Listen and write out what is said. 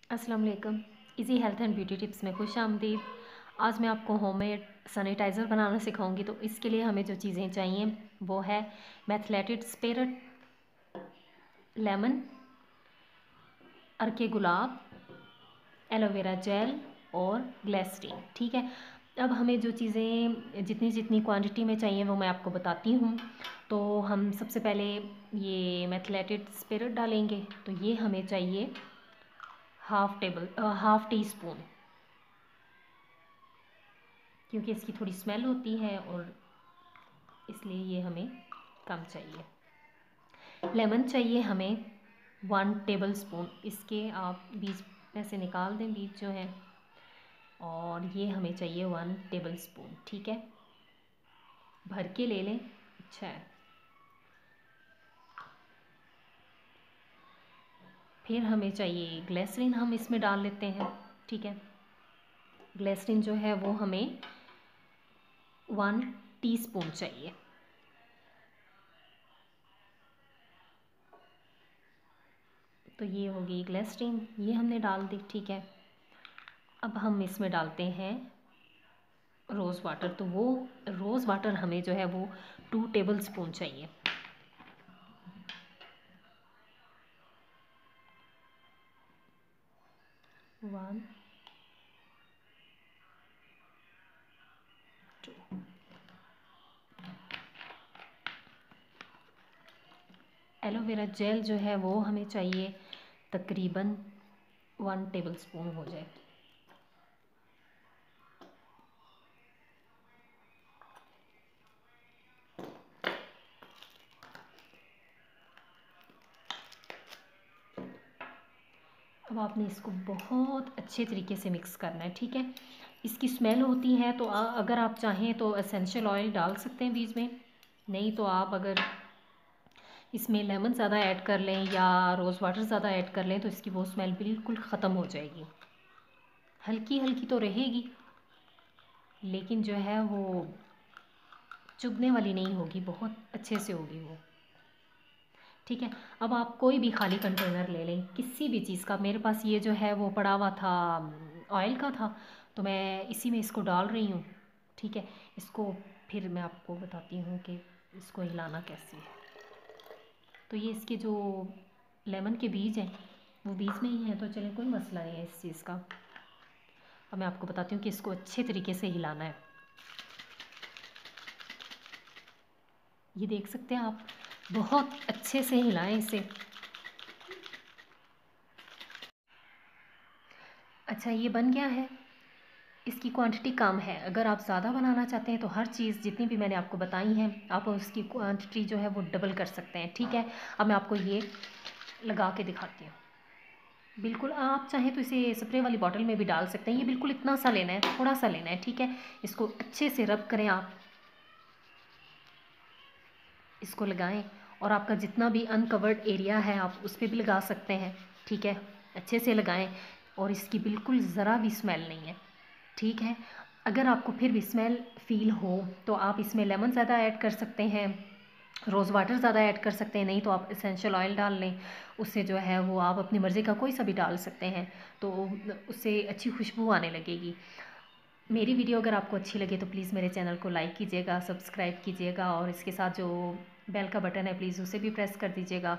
अस्सलाम वालेकुम। Easy health and beauty tips में खुश आमदीद। आज मैं आपको होममेड सैनिटाइज़र बनाना सिखाऊंगी। तो इसके लिए हमें जो चीज़ें चाहिए वो है मेथिलेटेड स्पिरिट, लेमन, अर्के गुलाब, एलोवेरा जेल और ग्लिसरीन। ठीक है। अब हमें जो चीज़ें जितनी जितनी क्वांटिटी में चाहिए वो मैं आपको बताती हूँ। तो हम सबसे पहले ये मेथिलेटेड स्पिरिट डालेंगे। तो ये हमें चाहिए हाफ़ टी स्पून, क्योंकि इसकी थोड़ी स्मेल होती है और इसलिए ये हमें कम चाहिए। लेमन चाहिए हमें 1 टेबल स्पून। इसके आप बीज में से निकाल दें, बीज जो है। और ये हमें चाहिए 1 टेबल स्पून। ठीक है, भर के ले लें। अच्छा है। फिर हमें चाहिए ग्लिसरीन, हम इसमें डाल लेते हैं। ठीक है, ग्लिसरीन जो है वो हमें 1 टीस्पून चाहिए। तो ये होगी ग्लिसरीन, ये हमने डाल दी। ठीक है, अब हम इसमें डालते हैं रोज़ वाटर। तो वो रोज़ वाटर हमें जो है वो 2 टेबल स्पून चाहिए। One, two. एलोवेरा जेल जो है वो हमें चाहिए तकरीबन 1 टेबल स्पून हो जाए। अब आपने इसको बहुत अच्छे तरीके से मिक्स करना है। ठीक है, इसकी स्मेल होती है तो अगर आप चाहें तो एसेंशियल ऑयल डाल सकते हैं बीच में। नहीं तो आप अगर इसमें लेमन ज़्यादा ऐड कर लें या रोज़ वाटर ज़्यादा ऐड कर लें तो इसकी वो स्मेल बिल्कुल ख़त्म हो जाएगी। हल्की हल्की तो रहेगी लेकिन जो है वो चुभने वाली नहीं होगी, बहुत अच्छे से होगी वो। ठीक है, अब आप कोई भी खाली कंटेनर ले लें किसी भी चीज़ का। मेरे पास ये जो है वो पड़ा हुआ था, ऑयल का था, तो मैं इसी में इसको डाल रही हूँ। ठीक है, इसको फिर मैं आपको बताती हूँ कि इसको हिलाना कैसे है। तो ये इसके जो लेमन के बीज हैं वो बीज में ही हैं, तो चलें कोई मसला नहीं है इस चीज़ का। अब मैं आपको बताती हूँ कि इसको अच्छे तरीके से हिलाना है। ये देख सकते हैं आप, बहुत अच्छे से हिलाएं इसे। अच्छा, ये बन गया है। इसकी क्वांटिटी कम है, अगर आप ज़्यादा बनाना चाहते हैं तो हर चीज़ जितनी भी मैंने आपको बताई हैं आप उसकी क्वांटिटी जो है वो डबल कर सकते हैं। ठीक है, अब मैं आपको ये लगा के दिखाती हूँ। बिल्कुल आप चाहें तो इसे स्प्रे वाली बॉटल में भी डाल सकते हैं। ये बिल्कुल इतना सा लेना है, थोड़ा सा लेना है। ठीक है, इसको अच्छे से रब करें आप, इसको लगाएं। और आपका जितना भी अनकवर्ड एरिया है आप उस पर भी लगा सकते हैं। ठीक है, अच्छे से लगाएं। और इसकी बिल्कुल ज़रा भी स्मेल नहीं है। ठीक है, अगर आपको फिर भी स्मेल फ़ील हो तो आप इसमें लेमन ज़्यादा ऐड कर सकते हैं, रोज़ वाटर ज़्यादा ऐड कर सकते हैं। नहीं तो आप एसेंशियल ऑयल डाल लें, उससे जो है वो आप अपनी मर्ज़ी का कोई सा भी डाल सकते हैं, तो उससे अच्छी खुशबू आने लगेगी। मेरी वीडियो अगर आपको अच्छी लगे तो प्लीज़ मेरे चैनल को लाइक कीजिएगा, सब्सक्राइब कीजिएगा और इसके साथ जो बेल का बटन है प्लीज़ उसे भी प्रेस कर दीजिएगा।